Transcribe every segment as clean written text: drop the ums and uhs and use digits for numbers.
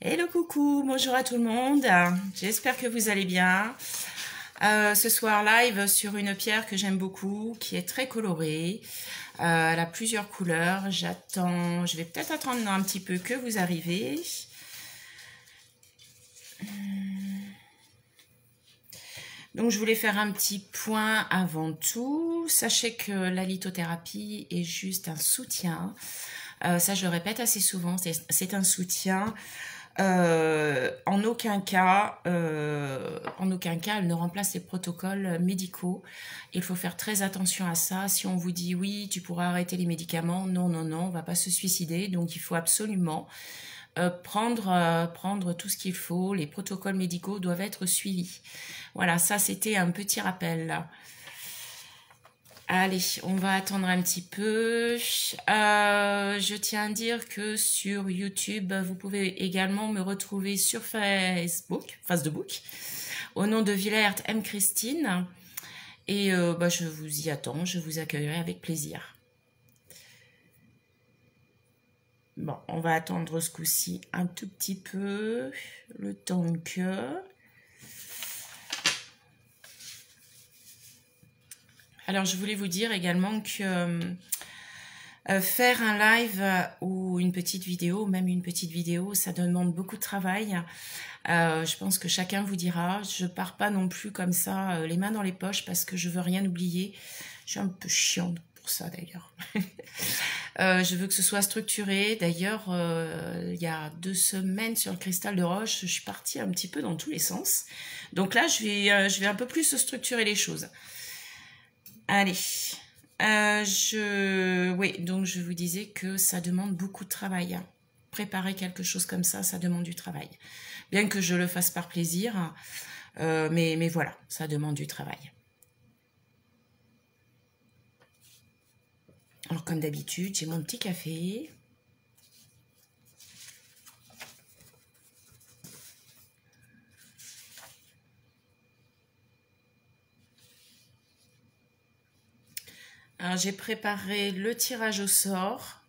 Hello, coucou, bonjour à tout le monde. J'espère que vous allez bien. Ce soir, live sur une pierre que j'aime beaucoup, qui est très colorée. Elle a plusieurs couleurs. Je vais peut-être attendre un petit peu que vous arrivez. Donc, je voulais faire un petit point avant tout. Sachez que la lithothérapie est juste un soutien. Ça, je le répète assez souvent, c'est un soutien. En aucun cas, elle ne remplace les protocoles médicaux. Il faut faire très attention à ça. Si on vous dit oui, tu pourras arrêter les médicaments, non, non, non, on va pas se suicider. Donc, il faut absolument prendre tout ce qu'il faut. Les protocoles médicaux doivent être suivis. Voilà, ça c'était un petit rappel là. Allez, on va attendre un petit peu. Je tiens à dire que sur YouTube, vous pouvez également me retrouver sur Facebook, au nom de Villaert M. Christine. Et je vous y attends, je vous accueillerai avec plaisir. Bon, on va attendre ce coup-ci un tout petit peu, le temps que... Alors, je voulais vous dire également que faire un live ou une petite vidéo, même une petite vidéo, ça demande beaucoup de travail. Je pense que chacun vous dira. Je pars pas non plus comme ça, les mains dans les poches, parce que je veux rien oublier. Je suis un peu chiante pour ça d'ailleurs. Je veux que ce soit structuré. D'ailleurs, il y a 2 semaines sur le cristal de roche, je suis partie un petit peu dans tous les sens. Donc là, je vais un peu plus structurer les choses. Allez, oui, donc je vous disais que ça demande beaucoup de travail. Préparer quelque chose comme ça demande du travail. Bien que je le fasse par plaisir, mais voilà, ça demande du travail. Alors comme d'habitude, j'ai mon petit café. Alors j'ai préparé le tirage au sort.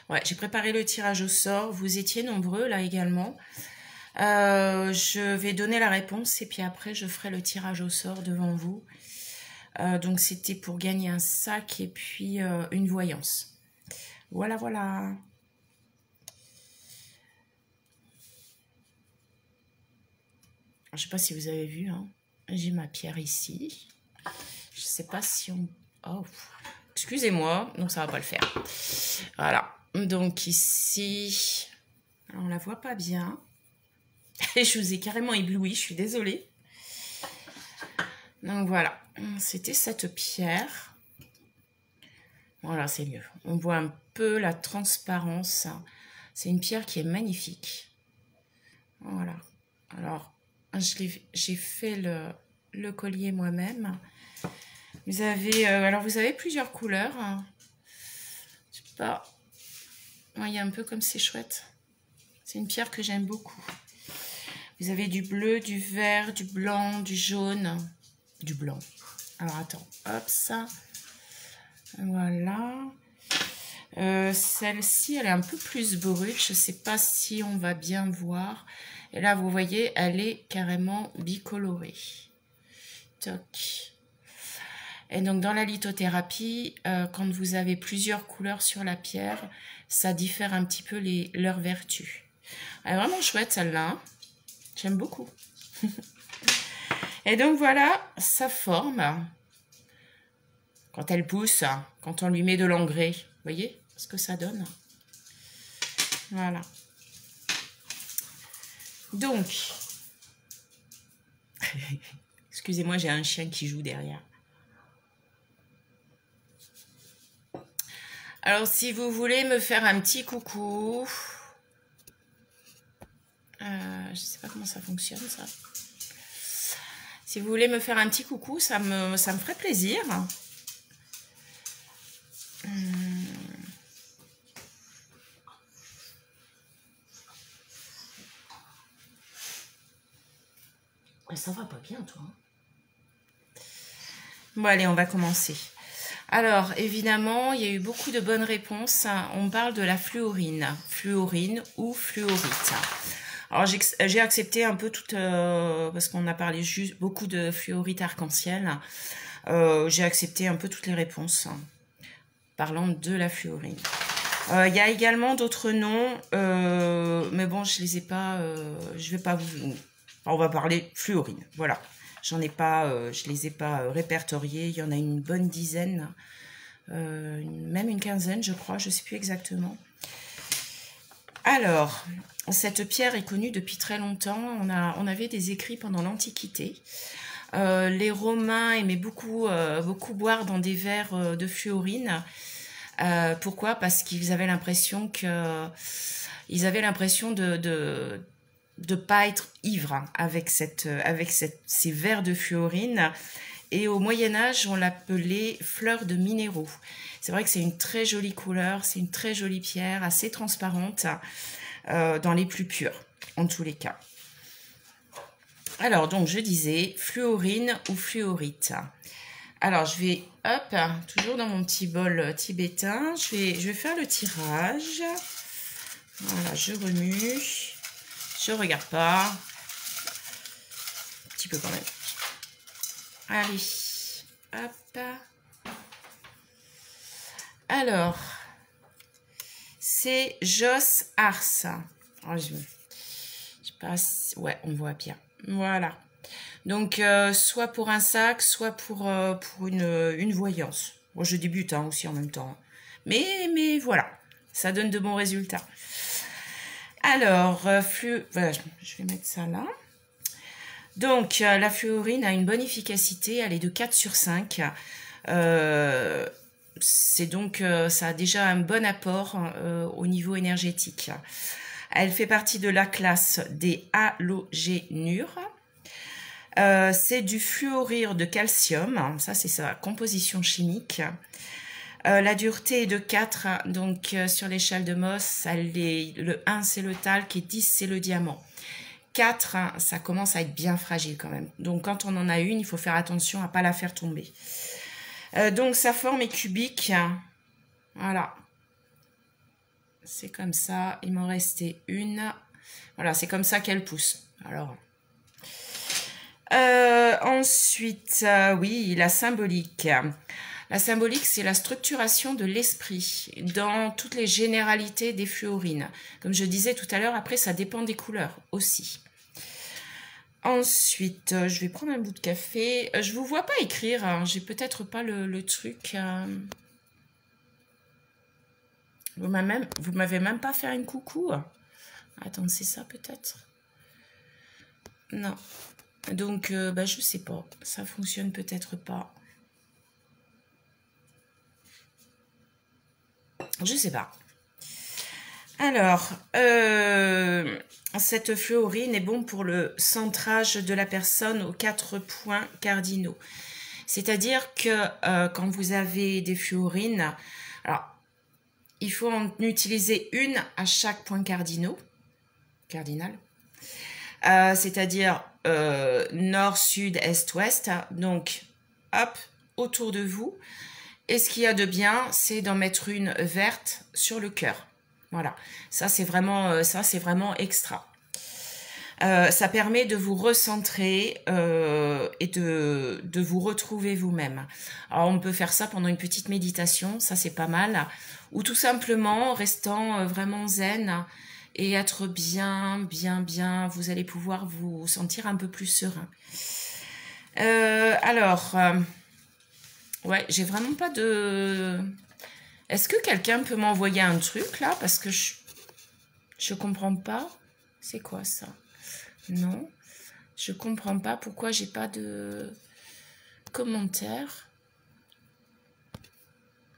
Ouais, j'ai préparé le tirage au sort. Vous étiez nombreux là également. Je vais donner la réponse et puis après je ferai le tirage au sort devant vous. Donc c'était pour gagner un sac et puis une voyance. Voilà, voilà. Je ne sais pas si vous avez vu, hein. J'ai ma pierre ici. Je ne sais pas si on... Oh, excusez-moi, non, ça ne va pas le faire. Voilà, donc ici, on ne la voit pas bien. Et je vous ai carrément ébloui, je suis désolée. Donc voilà, c'était cette pierre. Voilà, c'est mieux. On voit un peu la transparence. C'est une pierre qui est magnifique. Voilà. Alors, j'ai fait le collier moi-même. Vous avez plusieurs couleurs. Je sais pas. Vous voyez un peu comme c'est chouette. C'est une pierre que j'aime beaucoup. Vous avez du bleu, du vert, du blanc, du jaune, du blanc. Alors attends, hop ça. Voilà. Celle-ci, elle est un peu plus brute. Je ne sais pas si on va bien voir. Et là, vous voyez, elle est carrément bicolorée. Toc. Et donc, dans la lithothérapie, quand vous avez plusieurs couleurs sur la pierre, ça diffère un petit peu leurs vertus. Elle est vraiment chouette, celle-là. Hein. J'aime beaucoup. Et donc, voilà sa forme. Quand elle pousse, quand on lui met de l'engrais. Vous voyez ce que ça donne? Voilà. Donc, excusez-moi, j'ai un chien qui joue derrière. Alors, si vous voulez me faire un petit coucou, je ne sais pas comment ça fonctionne, ça. Si vous voulez me faire un petit coucou, ça me ferait plaisir. Ça va pas bien, toi. Bon, allez, on va commencer. Alors, évidemment, il y a eu beaucoup de bonnes réponses. On parle de la fluorine. Fluorine ou fluorite. Alors, j'ai accepté un peu tout, parce qu'on a parlé juste beaucoup de fluorite arc-en-ciel. J'ai accepté un peu toutes les réponses parlant de la fluorine. Il y a également d'autres noms, mais bon, je les ai pas. Je vais pas vous. On va parler fluorine. Voilà. J'en ai pas, je les ai pas répertoriés. Il y en a une bonne dizaine, même une quinzaine, je crois. Je sais plus exactement. Alors, cette pierre est connue depuis très longtemps. On avait des écrits pendant l'Antiquité. Les Romains aimaient beaucoup boire dans des verres de fluorine. Pourquoi? Parce qu'ils avaient l'impression de pas être ivres hein, avec ces verres de fluorine. Et au Moyen-Âge, on l'appelait fleur de minéraux. C'est vrai que c'est une très jolie couleur, c'est une très jolie pierre, assez transparente, dans les plus purs, en tous les cas. Alors, donc, je disais fluorine ou fluorite. Alors, je vais, hop, toujours dans mon petit bol tibétain, je vais faire le tirage. Voilà, je remue. Je regarde pas. Un petit peu quand même. Allez, hop. Alors, c'est Joss Ars. Alors, je passe. Ouais, on voit bien. Voilà. Donc, soit pour un sac, soit pour une voyance. Bon, je débute hein, aussi en même temps. Mais voilà, ça donne de bons résultats. Alors, voilà, je vais mettre ça là. Donc, la fluorine a une bonne efficacité, elle est de 4 sur 5. C'est donc, ça a déjà un bon apport au niveau énergétique. Elle fait partie de la classe des halogénures. C'est du fluorure de calcium, ça c'est sa composition chimique. La dureté est de 4, donc sur l'échelle de Mohs, le 1 c'est le talc et 10 c'est le diamant. 4, ça commence à être bien fragile quand même. Donc quand on en a une, il faut faire attention à ne pas la faire tomber. Donc sa forme est cubique. Voilà. C'est comme ça. Il m'en restait une. Voilà, c'est comme ça qu'elle pousse. Alors. Ensuite, oui, la symbolique. La symbolique, c'est la structuration de l'esprit dans toutes les généralités des fluorines. Comme je disais tout à l'heure, après, ça dépend des couleurs aussi. Ensuite, je vais prendre un bout de café. Je vous vois pas écrire, hein. J'ai peut-être pas le truc. Vous m'avez même pas fait une coucou. Attends, c'est ça peut-être? Non. Donc, je sais pas. Ça fonctionne peut-être pas. Je sais pas. Alors, cette fluorine est bon pour le centrage de la personne aux 4 points cardinaux. C'est-à-dire que quand vous avez des fluorines, alors, il faut en utiliser une à chaque point cardinal. C'est-à-dire nord, sud, est, ouest. Donc, hop, autour de vous. Et ce qu'il y a de bien, c'est d'en mettre une verte sur le cœur. Voilà, ça c'est vraiment extra. Ça permet de vous recentrer et de vous retrouver vous-même. Alors on peut faire ça pendant une petite méditation, ça c'est pas mal. Ou tout simplement restant vraiment zen et être bien, vous allez pouvoir vous sentir un peu plus serein. Ouais, j'ai vraiment pas de... Est-ce que quelqu'un peut m'envoyer un truc là? Parce que je comprends pas. C'est quoi ça? Non, je comprends pas pourquoi j'ai pas de commentaires.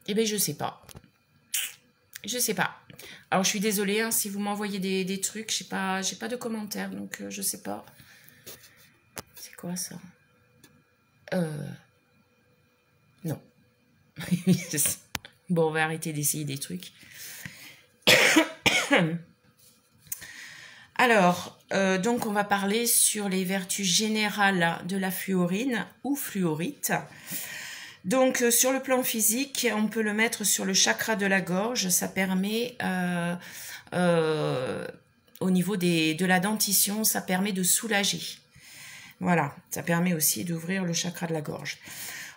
Eh bien, je sais pas. Je sais pas. Alors, je suis désolée hein, si vous m'envoyez des trucs. J'ai pas de commentaires, donc je sais pas. C'est quoi ça? Non. Bon, on va arrêter d'essayer des trucs. Alors, donc on va parler sur les vertus générales de la fluorine ou fluorite. Donc, sur le plan physique, on peut le mettre sur le chakra de la gorge. Ça permet, au niveau de la dentition, ça permet de soulager. Voilà, ça permet aussi d'ouvrir le chakra de la gorge.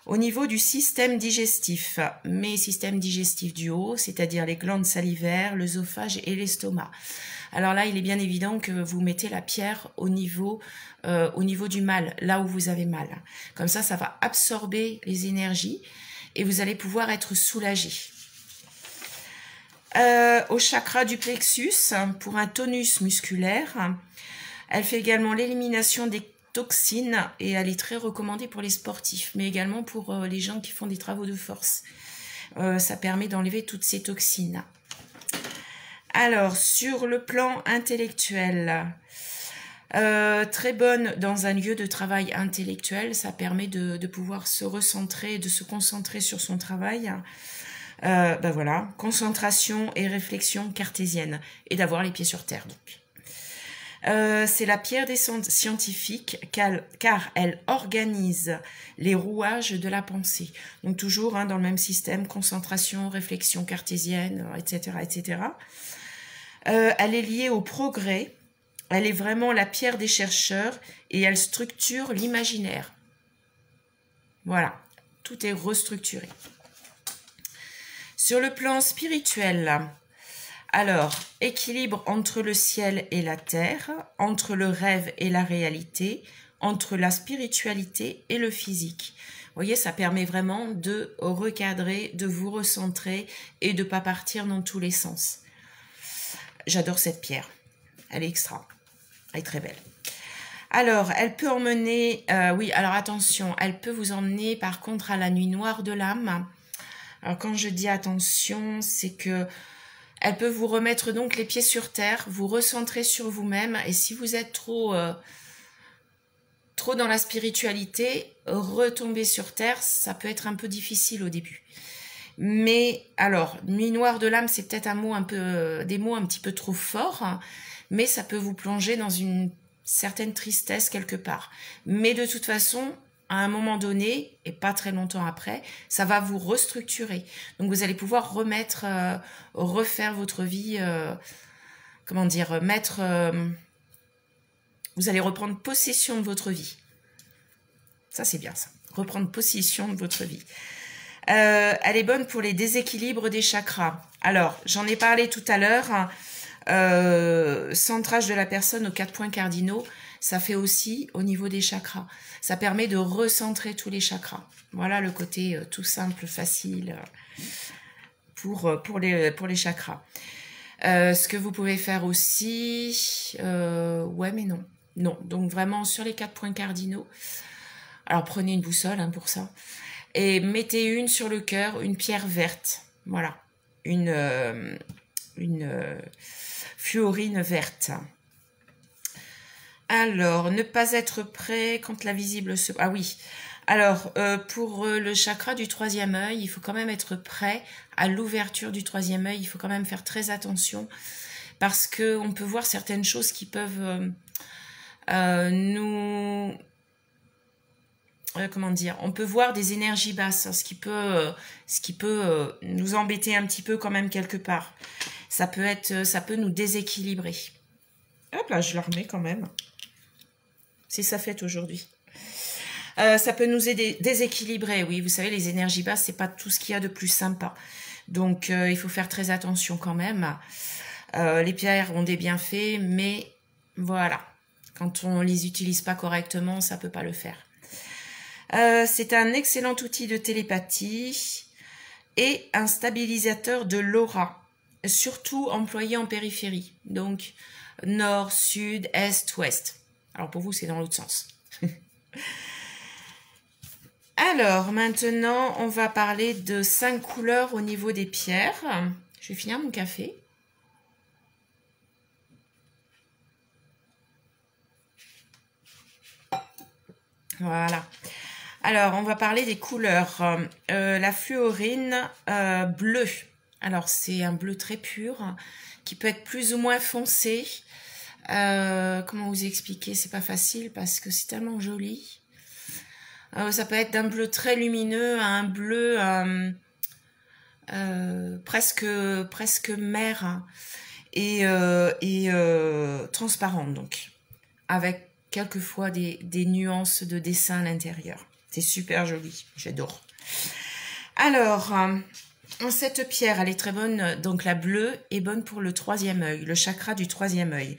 Au niveau du système digestif, mes systèmes digestifs du haut, c'est-à-dire les glandes salivaires, l'œsophage et l'estomac. Alors là, il est bien évident que vous mettez la pierre au niveau du mal, là où vous avez mal. Comme ça va absorber les énergies et vous allez pouvoir être soulagé. Au chakra du plexus, pour un tonus musculaire, elle fait également l'élimination des toxines et elle est très recommandée pour les sportifs, mais également pour les gens qui font des travaux de force. Ça permet d'enlever toutes ces toxines. Alors, sur le plan intellectuel, très bonne dans un lieu de travail intellectuel, ça permet de pouvoir se recentrer, de se concentrer sur son travail. Ben voilà, concentration et réflexion cartésienne et d'avoir les pieds sur terre donc. C'est la pierre des scientifiques car elle organise les rouages de la pensée. Donc toujours dans le même système, concentration, réflexion cartésienne, etc. etc. Elle est liée au progrès. Elle est vraiment la pierre des chercheurs et elle structure l'imaginaire. Voilà, tout est restructuré. Sur le plan spirituel, alors, équilibre entre le ciel et la terre, entre le rêve et la réalité, entre la spiritualité et le physique. Vous voyez, ça permet vraiment de recadrer, de vous recentrer et de ne pas partir dans tous les sens. J'adore cette pierre. Elle est extra. Elle est très belle. Alors, elle peut emmener... oui, alors attention, elle peut vous emmener par contre à la nuit noire de l'âme. Alors, quand je dis attention, c'est que... Elle peut vous remettre donc les pieds sur terre, vous recentrer sur vous-même. Et si vous êtes trop dans la spiritualité, retomber sur terre, ça peut être un peu difficile au début. Mais alors, nuit noire de l'âme, c'est peut-être des mots un petit peu trop forts, hein, mais ça peut vous plonger dans une certaine tristesse quelque part. Mais de toute façon, à un moment donné, et pas très longtemps après, ça va vous restructurer. Donc vous allez pouvoir refaire votre vie, vous allez reprendre possession de votre vie. Ça c'est bien ça, reprendre possession de votre vie. Elle est bonne pour les déséquilibres des chakras. Alors, j'en ai parlé tout à l'heure, centrage de la personne aux 4 points cardinaux, ça fait aussi au niveau des chakras. Ça permet de recentrer tous les chakras. Voilà le côté tout simple, facile pour les chakras. Ce que vous pouvez faire aussi... ouais, mais non. Non, donc vraiment sur les 4 points cardinaux. Alors prenez une boussole pour ça. Et mettez une sur le cœur, une pierre verte. Voilà. Une fluorine verte. Alors, ne pas être prêt quand la visible se... Ah oui. Alors, pour le chakra du 3e œil, il faut quand même être prêt à l'ouverture du 3e œil. Il faut quand même faire très attention parce qu'on peut voir certaines choses qui peuvent comment dire, on peut voir des énergies basses, ce qui peut nous embêter un petit peu quand même quelque part. Ça peut nous déséquilibrer. Hop là, je la remets quand même. C'est sa fête aujourd'hui. Ça peut nous déséquilibrer, oui. Vous savez, les énergies basses, c'est pas tout ce qu'il y a de plus sympa. Donc, il faut faire très attention quand même. Les pierres ont des bienfaits, mais voilà. Quand on les utilise pas correctement, ça peut pas le faire. C'est un excellent outil de télépathie et un stabilisateur de l'aura, surtout employé en périphérie. Donc, nord, sud, est, ouest. Alors, pour vous, c'est dans l'autre sens. Alors, maintenant, on va parler de 5 couleurs au niveau des pierres. Je vais finir mon café. Voilà. Alors, on va parler des couleurs. La fluorine bleue. Alors, c'est un bleu très pur qui peut être plus ou moins foncé. Comment vous expliquer? C'est pas facile parce que c'est tellement joli. Ça peut être d'un bleu très lumineux à un bleu presque mer, hein, et transparent, donc avec quelquefois des nuances de dessin à l'intérieur. C'est super joli, j'adore. Alors, cette pierre, elle est très bonne. Donc la bleue est bonne pour le troisième œil, le chakra du troisième œil.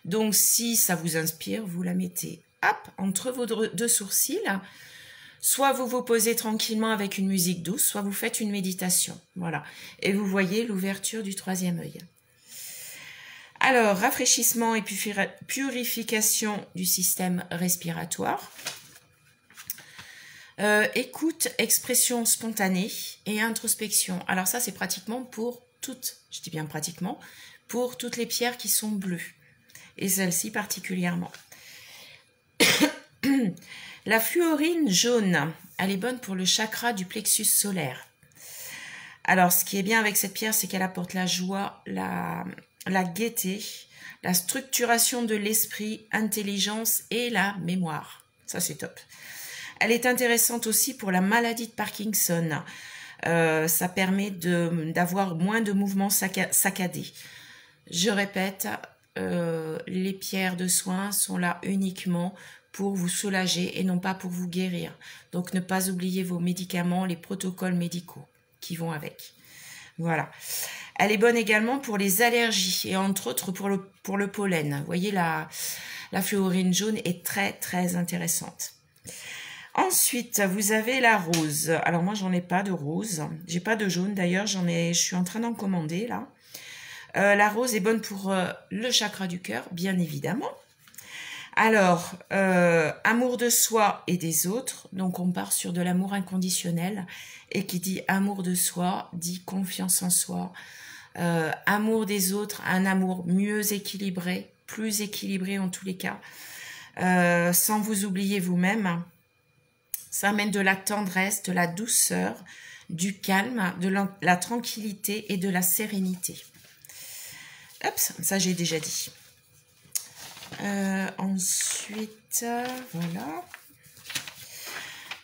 Donc si ça vous inspire, vous la mettez, hop, entre vos deux sourcils. Soit vous vous posez tranquillement avec une musique douce, soit vous faites une méditation. Voilà. Et vous voyez l'ouverture du troisième œil. Alors, rafraîchissement et purification du système respiratoire. Écoute, expression spontanée et introspection. Alors ça, c'est pratiquement pour toutes, je dis bien pratiquement, pour toutes les pierres qui sont bleues. Et celle-ci particulièrement. La fluorine jaune, elle est bonne pour le chakra du plexus solaire. Alors, ce qui est bien avec cette pierre, c'est qu'elle apporte la joie, la gaieté, la structuration de l'esprit, intelligence et la mémoire. Ça, c'est top. Elle est intéressante aussi pour la maladie de Parkinson. Ça permet d'avoir moins de mouvements saccadés. Je répète, les pierres de soins sont là uniquement pour vous soulager et non pas pour vous guérir. Donc, ne pas oublier vos médicaments, les protocoles médicaux qui vont avec. Voilà. Elle est bonne également pour les allergies et entre autres pour le pollen. Vous voyez, la fluorine jaune est très, très intéressante. Ensuite, vous avez la rose. Alors, moi, j'en ai pas de rose. J'ai pas de jaune d'ailleurs. Je suis en train d'en commander là. La rose est bonne pour le chakra du cœur, bien évidemment. Alors, amour de soi et des autres. Donc, on part sur de l'amour inconditionnel. Et qui dit amour de soi, dit confiance en soi. Amour des autres, un amour mieux équilibré, plus équilibré en tous les cas. Sans vous oublier vous-même. Ça amène de la tendresse, de la douceur, du calme, de la tranquillité et de la sérénité. Hop, ça j'ai déjà dit. Ensuite, voilà.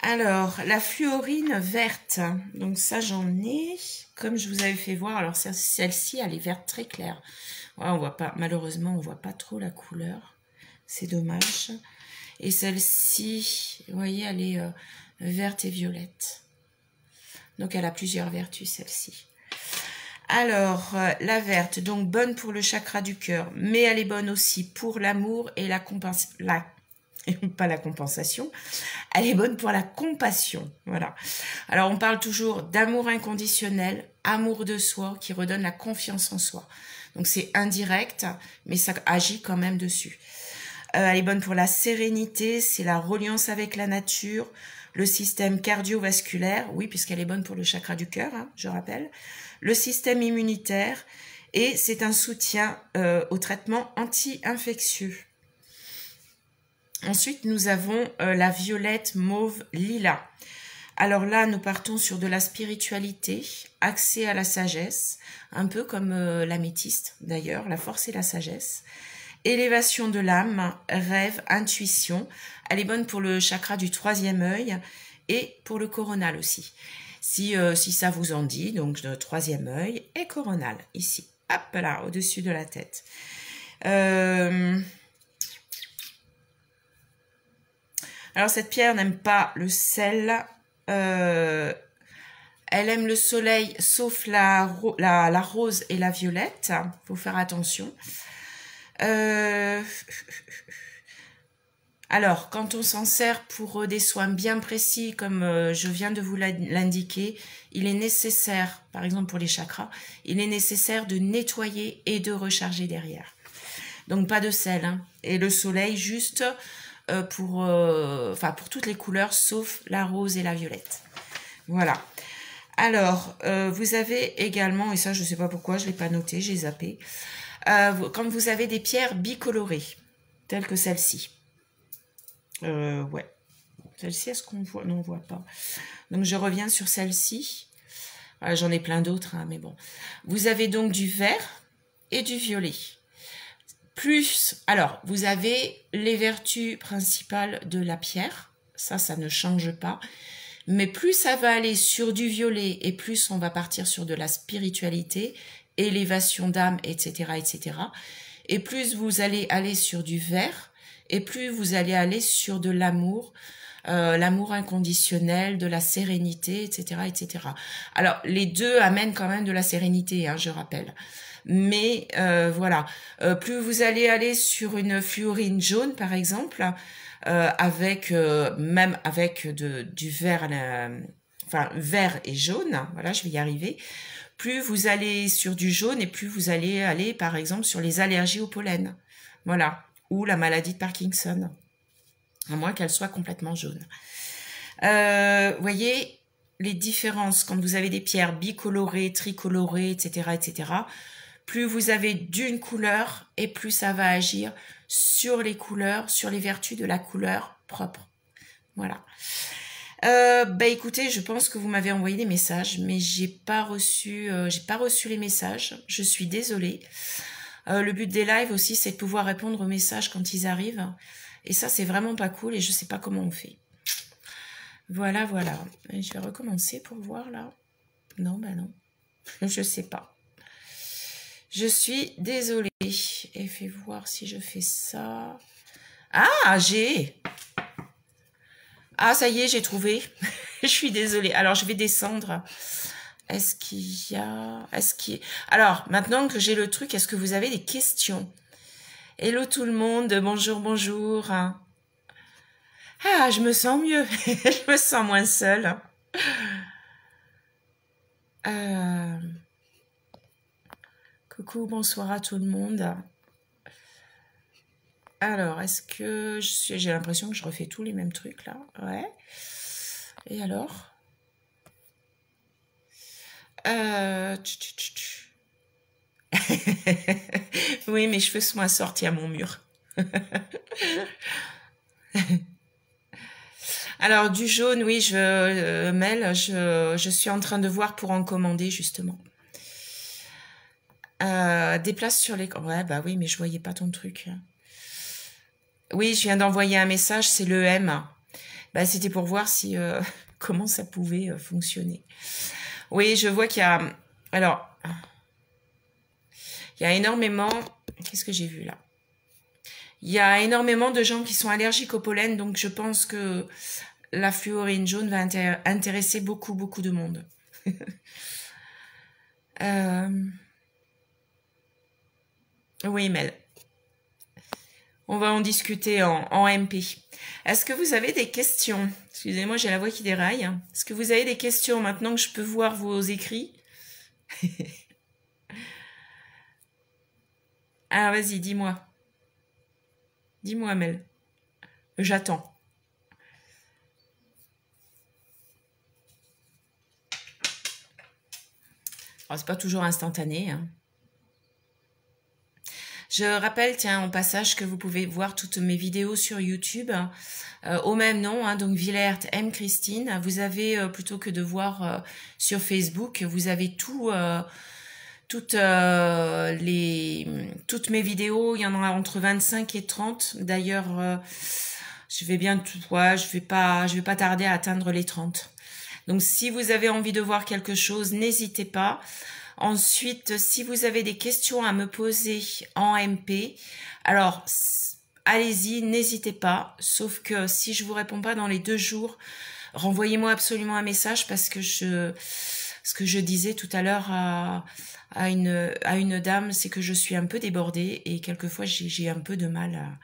Alors, la fluorine verte. Donc ça, j'en ai. Comme je vous avais fait voir, alors celle-ci, elle est verte très claire. Ouais, on voit pas, malheureusement, on voit pas trop la couleur. C'est dommage. Et celle-ci, vous voyez, elle est verte et violette. Donc, elle a plusieurs vertus, celle-ci. Alors, la verte, donc bonne pour le chakra du cœur, mais elle est bonne aussi pour l'amour et pas la compensation, elle est bonne pour la compassion. Voilà. Alors, on parle toujours d'amour inconditionnel, amour de soi, qui redonne la confiance en soi. Donc, c'est indirect, mais ça agit quand même dessus. Elle est bonne pour la sérénité, c'est la reliance avec la nature, le système cardiovasculaire, oui, puisqu'elle est bonne pour le chakra du cœur, hein, je rappelle, le système immunitaire, et c'est un soutien au traitement anti-infectieux. Ensuite, nous avons la violette mauve lilas. Alors là, nous partons sur de la spiritualité, accès à la sagesse, un peu comme l'améthyste d'ailleurs, la force et la sagesse. Élévation de l'âme, rêve, intuition. Elle est bonne pour le chakra du troisième œil et pour le coronal aussi. Si ça vous en dit, donc le troisième œil et coronal, ici. Hop là, au-dessus de la tête. Alors cette pierre n'aime pas le sel. Elle aime le soleil, sauf la rose et la violette. Il faut faire attention. Alors, quand on s'en sert pour des soins bien précis, comme je viens de vous l'indiquer, il est nécessaire, par exemple pour les chakras, il est nécessaire de nettoyer et de recharger derrière. Donc, pas de sel, hein. Et le soleil, juste pour toutes les couleurs, sauf la rose et la violette. Voilà. Alors, vous avez également, et ça, je ne sais pas pourquoi, je ne l'ai pas noté, j'ai zappé, quand vous avez des pierres bicolorées, telles que celle-ci. Ouais. Celle-ci, est-ce qu'on voit? Non, on ne voit pas. Donc, je reviens sur celle-ci. Voilà, j'en ai plein d'autres, hein, mais bon. Vous avez donc du vert et du violet. Alors, vous avez les vertus principales de la pierre. ça ne change pas. Mais plus ça va aller sur du violet et plus on va partir sur de la spiritualité, élévation d'âme, etc., etc. Et plus vous allez aller sur du vert et plus vous allez aller sur de l'amour, l'amour inconditionnel, de la sérénité, etc., etc. Alors, les deux amènent quand même de la sérénité, hein, je rappelle. Mais voilà, plus vous allez aller sur une fluorine jaune, par exemple, avec même avec du vert, enfin vert et jaune, voilà, je vais y arriver. Plus vous allez sur du jaune et plus vous allez aller, par exemple, sur les allergies au pollen, voilà, ou la maladie de Parkinson, à moins qu'elle soit complètement jaune. Voyez les différences quand vous avez des pierres bicolorées, tricolorées, etc., etc. Plus vous avez d'une couleur et plus ça va agir sur les couleurs, sur les vertus de la couleur propre. Voilà. Bah écoutez, je pense que vous m'avez envoyé des messages, mais j'ai pas reçu les messages. Je suis désolée. Le but des lives aussi, c'est de pouvoir répondre aux messages quand ils arrivent. Et ça, c'est vraiment pas cool et je sais pas comment on fait. Voilà, voilà. Et je vais recommencer pour voir là. Non, bah non. Je sais pas. Je suis désolée. Et fais voir si je fais ça. Ah, j'ai. Ah, ça y est, j'ai trouvé. Je suis désolée. Alors, je vais descendre. Est-ce qu'il y a... Alors, maintenant que j'ai le truc, est-ce que vous avez des questions? Hello tout le monde. Bonjour, bonjour. Ah, je me sens mieux. Je me sens moins seule. Coucou, bonsoir à tout le monde. Alors, est-ce que j'ai l'impression que je refais tous les mêmes trucs là? Ouais. Et alors? Oui, mes cheveux sont assortis à mon mur. Alors, du jaune, oui, Mel, je suis en train de voir pour en commander, justement. Déplace sur les... Ouais, bah oui, mais je voyais pas ton truc. Oui, je viens d'envoyer un message, c'est le M. Bah, c'était pour voir si comment ça pouvait fonctionner. Oui, je vois qu'il y a... Alors, il y a énormément... Qu'est-ce que j'ai vu là? Il y a énormément de gens qui sont allergiques au pollen, donc je pense que la fluorine jaune va intéresser beaucoup, beaucoup de monde. Oui, Mel. On va en discuter en MP. Est-ce que vous avez des questions? Excusez-moi, j'ai la voix qui déraille. Est-ce que vous avez des questions maintenant que je peux voir vos écrits? Ah, vas-y, dis-moi. Dis-moi, Mel. J'attends. C'est pas toujours instantané, hein. Je rappelle, tiens, en passage, que vous pouvez voir toutes mes vidéos sur YouTube au même nom, hein, donc Villert M. Christine. Vous avez, plutôt que de voir sur Facebook, vous avez toutes mes vidéos. Il y en a entre 25 et 30. D'ailleurs, je vais je vais pas tarder à atteindre les 30. Donc, si vous avez envie de voir quelque chose, n'hésitez pas. Ensuite, si vous avez des questions à me poser en MP, alors allez-y, n'hésitez pas. Sauf que si je vous réponds pas dans les 2 jours, renvoyez-moi absolument un message parce que ce que je disais tout à l'heure à une dame, c'est que je suis un peu débordée et quelquefois j'ai un peu de mal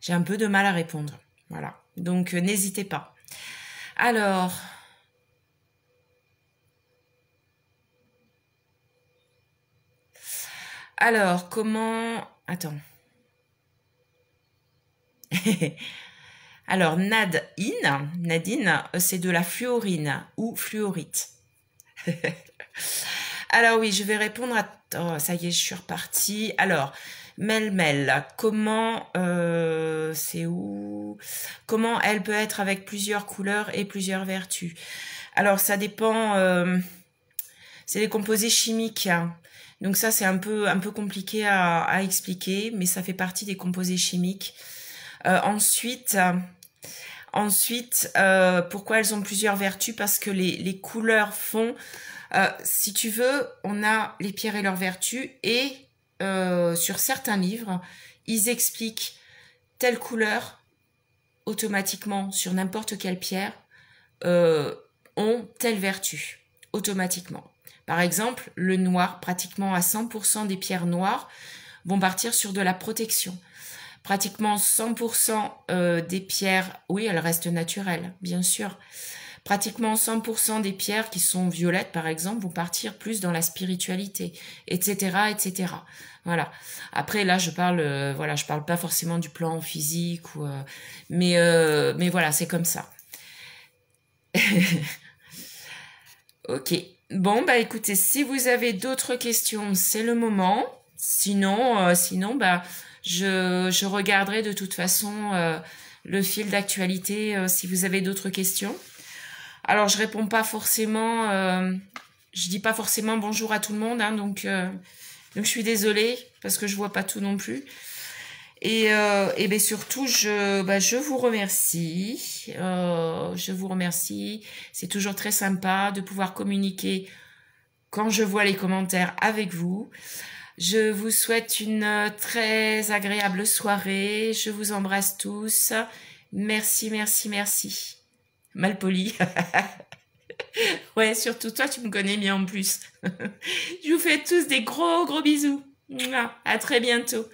à répondre. Voilà. Donc n'hésitez pas. Alors, comment... Attends. Alors, Nadine, c'est de la fluorine ou fluorite. Alors oui, je vais répondre à... Oh, ça y est, je suis repartie. Alors, Mel, comment... c'est où? Comment elle peut être avec plusieurs couleurs et plusieurs vertus? Alors, ça dépend... c'est les composés chimiques, hein. Donc ça, c'est un peu compliqué à expliquer, mais ça fait partie des composés chimiques. Ensuite, Ensuite, pourquoi elles ont plusieurs vertus? Parce que les couleurs font... si tu veux, on a les pierres et leurs vertus et sur certains livres, ils expliquent telle couleur automatiquement sur n'importe quelle pierre ont telle vertu automatiquement. Par exemple, le noir, pratiquement à 100% des pierres noires vont partir sur de la protection. Pratiquement 100% des pierres, oui, elles restent naturelles, bien sûr. Pratiquement 100% des pierres qui sont violettes, par exemple, vont partir plus dans la spiritualité, etc., etc. Voilà. Après, là, je parle, voilà, je parle pas forcément du plan physique ou, mais voilà, c'est comme ça. Ok. Bon, bah écoutez, si vous avez d'autres questions, c'est le moment. Sinon, bah je regarderai de toute façon le fil d'actualité si vous avez d'autres questions. Alors, je réponds pas forcément, je dis pas forcément bonjour à tout le monde, hein, donc je suis désolée parce que je vois pas tout non plus. Et ben surtout, je vous remercie. Je vous remercie. C'est toujours très sympa de pouvoir communiquer quand je vois les commentaires avec vous. Je vous souhaite une très agréable soirée. Je vous embrasse tous. Merci, merci, merci. Malpoli. Ouais, surtout toi, tu me connais bien en plus. Je vous fais tous des gros, gros bisous. À très bientôt.